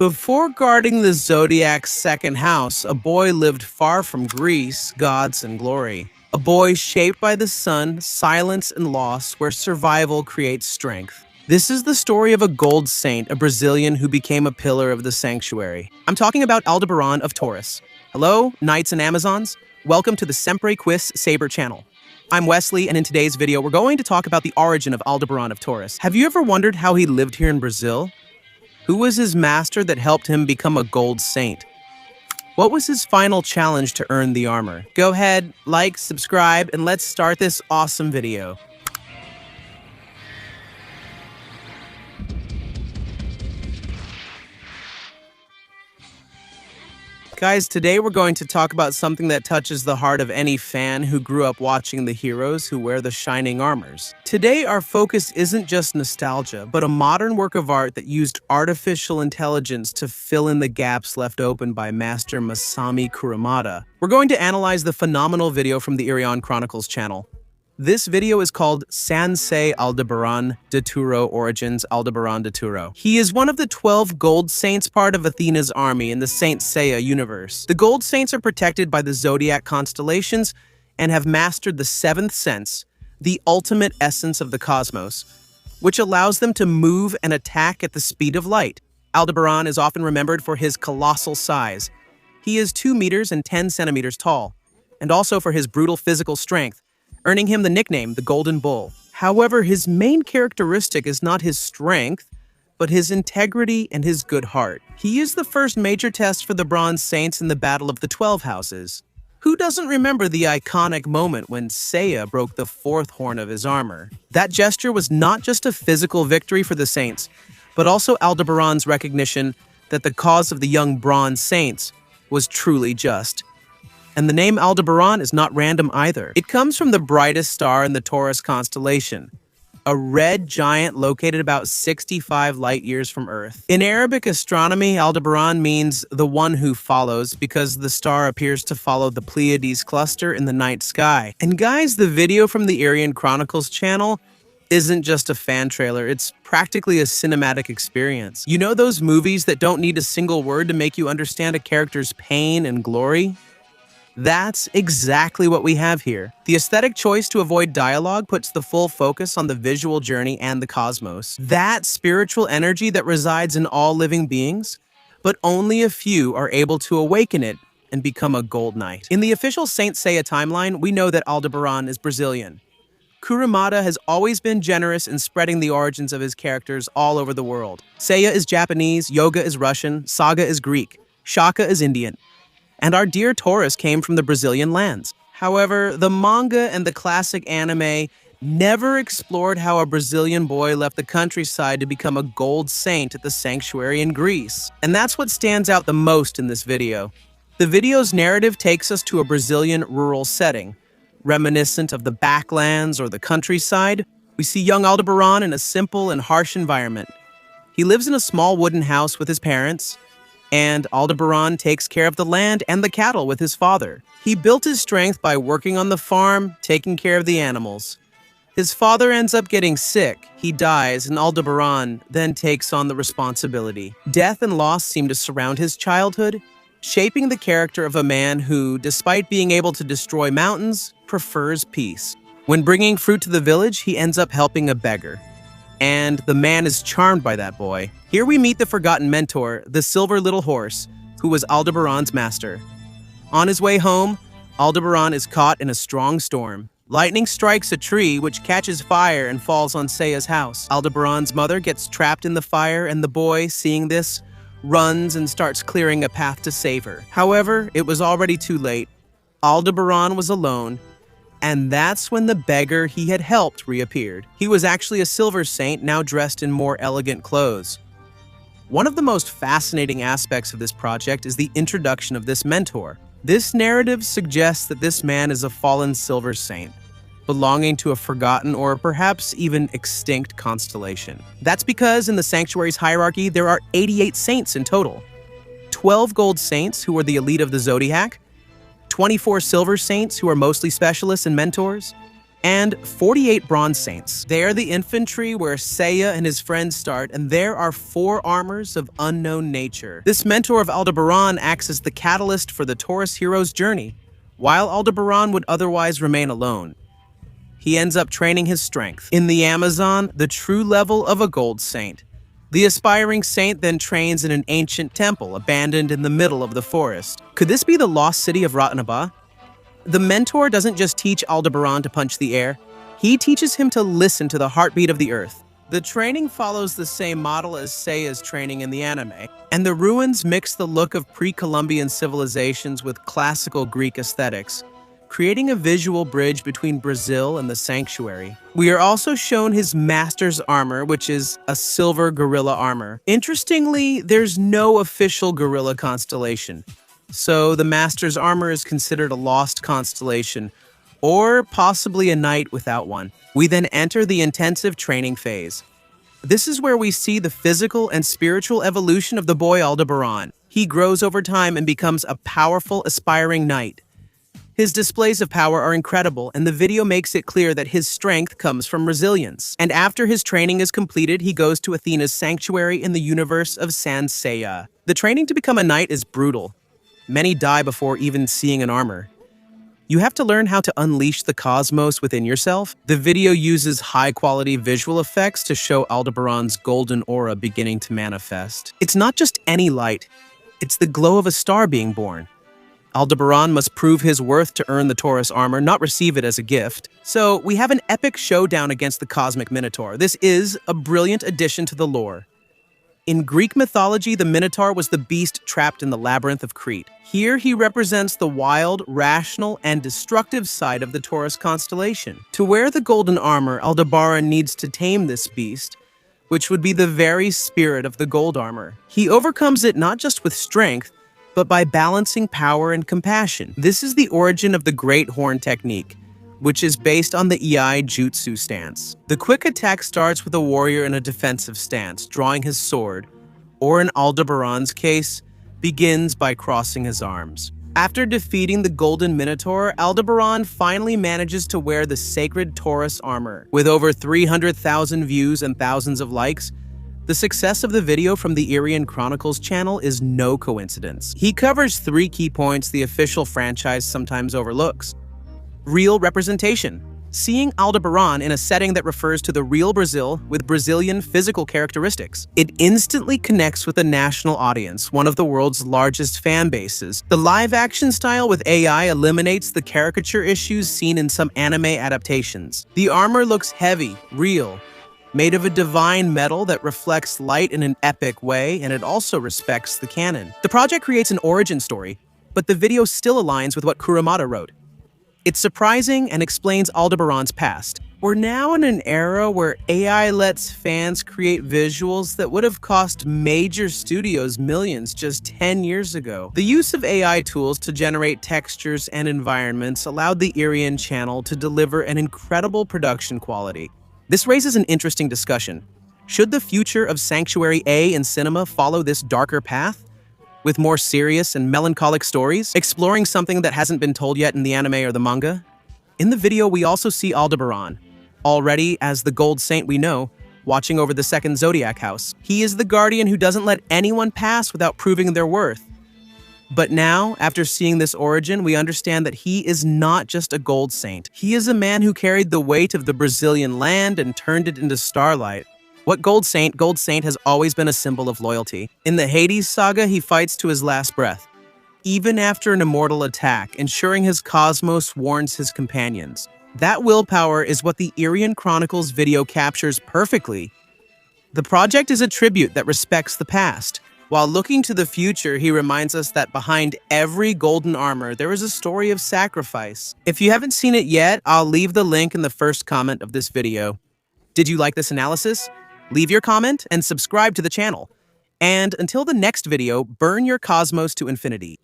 Before guarding the Zodiac's second house, a boy lived far from Greece, gods, and glory. A boy shaped by the sun, silence, and loss, where survival creates strength. This is the story of a gold saint, a Brazilian who became a pillar of the sanctuary. I'm talking about Aldebaran of Taurus. Hello, knights and amazons. Welcome to the Sempre Quis Saber channel. I'm Wesley, and in today's video, we're going to talk about the origin of Aldebaran of Taurus. Have you ever wondered how he lived here in Brazil? Who was his master that helped him become a gold saint? What was his final challenge to earn the armor? Go ahead, like, subscribe, and let's start this awesome video. Guys, today we're going to talk about something that touches the heart of any fan who grew up watching the heroes who wear the shining armors. Today, our focus isn't just nostalgia, but a modern work of art that used artificial intelligence to fill in the gaps left open by Master Masami Kurumada. We're going to analyze the phenomenal video from the Irion Chronicles channel. This video is called Sansei Aldebaran de Turo Origins Aldebaran de Turo. He is one of the 12 gold saints, part of Athena's army in the Saint Seiya universe. The gold saints are protected by the zodiac constellations and have mastered the seventh sense, the ultimate essence of the cosmos, which allows them to move and attack at the speed of light. Aldebaran is often remembered for his colossal size. He is 2 meters and 10 centimeters tall, and also for his brutal physical strength, earning him the nickname the Golden Bull. However, his main characteristic is not his strength, but his integrity and his good heart. He is the first major test for the Bronze Saints in the Battle of the 12 Houses. Who doesn't remember the iconic moment when Seiya broke the 4th horn of his armor? That gesture was not just a physical victory for the Saints, but also Aldebaran's recognition that the cause of the young Bronze Saints was truly just. And the name Aldebaran is not random either. It comes from the brightest star in the Taurus constellation, a red giant located about 65 light years from Earth. In Arabic astronomy, Aldebaran means the one who follows, because the star appears to follow the Pleiades cluster in the night sky. And guys, the video from the Irion Chronicles channel isn't just a fan trailer, it's practically a cinematic experience. You know those movies that don't need a single word to make you understand a character's pain and glory? That's exactly what we have here. The aesthetic choice to avoid dialogue puts the full focus on the visual journey and the cosmos. That spiritual energy that resides in all living beings, but only a few are able to awaken it and become a gold knight. In the official Saint Seiya timeline, we know that Aldebaran is Brazilian. Kurumada has always been generous in spreading the origins of his characters all over the world. Seiya is Japanese, Yoga is Russian, Saga is Greek, Shaka is Indian, and our dear Taurus came from the Brazilian lands. However, the manga and the classic anime never explored how a Brazilian boy left the countryside to become a gold saint at the sanctuary in Greece. And that's what stands out the most in this video. The video's narrative takes us to a Brazilian rural setting, reminiscent of the backlands or the countryside. We see young Aldebaran in a simple and harsh environment. He lives in a small wooden house with his parents, and Aldebaran takes care of the land and the cattle with his father. He built his strength by working on the farm, taking care of the animals. His father ends up getting sick, he dies, and Aldebaran then takes on the responsibility. Death and loss seem to surround his childhood, shaping the character of a man who, despite being able to destroy mountains, prefers peace. When bringing fruit to the village, he ends up helping a beggar, and the man is charmed by that boy. Here we meet the forgotten mentor, the silver little horse, who was Aldebaran's master. On his way home, Aldebaran is caught in a strong storm. Lightning strikes a tree, which catches fire and falls on Seiya's house. Aldebaran's mother gets trapped in the fire, and the boy, seeing this, runs and starts clearing a path to save her. However, it was already too late. Aldebaran was alone, and that's when the beggar he had helped reappeared. He was actually a silver saint, now dressed in more elegant clothes. One of the most fascinating aspects of this project is the introduction of this mentor. This narrative suggests that this man is a fallen silver saint, belonging to a forgotten or perhaps even extinct constellation. That's because in the sanctuary's hierarchy, there are 88 saints in total. 12 gold saints, who are the elite of the zodiac, 24 silver saints, who are mostly specialists and mentors, and 48 Bronze Saints. They are the infantry where Seiya and his friends start, and there are 4 armors of unknown nature. This mentor of Aldebaran acts as the catalyst for the Taurus hero's journey, while Aldebaran would otherwise remain alone. He ends up training his strength. In the Amazon, the true level of a gold saint. The aspiring saint then trains in an ancient temple abandoned in the middle of the forest. Could this be the lost city of Ratanaba? The mentor doesn't just teach Aldebaran to punch the air, he teaches him to listen to the heartbeat of the earth. The training follows the same model as Seiya's training in the anime, and the ruins mix the look of pre-Columbian civilizations with classical Greek aesthetics, creating a visual bridge between Brazil and the sanctuary. We are also shown his master's armor, which is a silver gorilla armor. Interestingly, there's no official gorilla constellation, so the master's armor is considered a lost constellation, or possibly a knight without one. We then enter the intensive training phase. This is where we see the physical and spiritual evolution of the boy Aldebaran. He grows over time and becomes a powerful, aspiring knight. His displays of power are incredible, and the video makes it clear that his strength comes from resilience. And after his training is completed, he goes to Athena's sanctuary in the universe of Sans Seiya. The training to become a knight is brutal. Many die before even seeing an armor. You have to learn how to unleash the cosmos within yourself. The video uses high-quality visual effects to show Aldebaran's golden aura beginning to manifest. It's not just any light, it's the glow of a star being born. Aldebaran must prove his worth to earn the Taurus armor, not receive it as a gift. So we have an epic showdown against the Cosmic Minotaur. This is a brilliant addition to the lore. In Greek mythology, the Minotaur was the beast trapped in the labyrinth of Crete. Here, he represents the wild, rational, and destructive side of the Taurus constellation. To wear the golden armor, Aldebaran needs to tame this beast, which would be the very spirit of the gold armor. He overcomes it not just with strength, but by balancing power and compassion. This is the origin of the Great Horn technique, which is based on the Iai Jutsu stance. The quick attack starts with a warrior in a defensive stance, drawing his sword, or in Aldebaran's case, begins by crossing his arms. After defeating the Golden Minotaur, Aldebaran finally manages to wear the sacred Taurus armor. With over 300,000 views and thousands of likes, the success of the video from the Irian Chronicles channel is no coincidence. He covers 3 key points the official franchise sometimes overlooks. Real representation. Seeing Aldebaran in a setting that refers to the real Brazil with Brazilian physical characteristics. It instantly connects with the national audience, one of the world's largest fan bases. The live-action style with AI eliminates the caricature issues seen in some anime adaptations. The armor looks heavy, real, made of a divine metal that reflects light in an epic way, and it also respects the canon. The project creates an origin story, but the video still aligns with what Kurumada wrote. It's surprising and explains Aldebaran's past. We're now in an era where AI lets fans create visuals that would have cost major studios millions just 10 years ago. The use of AI tools to generate textures and environments allowed the Irian channel to deliver an incredible production quality. This raises an interesting discussion. Should the future of Sanctuary A in cinema follow this darker path? With more serious and melancholic stories, exploring something that hasn't been told yet in the anime or the manga? In the video, we also see Aldebaran, already as the Gold Saint we know, watching over the second Zodiac house. He is the guardian who doesn't let anyone pass without proving their worth. But now, after seeing this origin, we understand that he is not just a Gold Saint. He is a man who carried the weight of the Brazilian land and turned it into starlight. What Gold Saint has always been a symbol of loyalty. In the Hades saga, he fights to his last breath, even after an immortal attack, ensuring his cosmos warns his companions. That willpower is what the Irian Chronicles video captures perfectly. The project is a tribute that respects the past. While looking to the future, he reminds us that behind every golden armor, there is a story of sacrifice. If you haven't seen it yet, I'll leave the link in the first comment of this video. Did you like this analysis? Leave your comment and subscribe to the channel. And until the next video, burn your cosmos to infinity.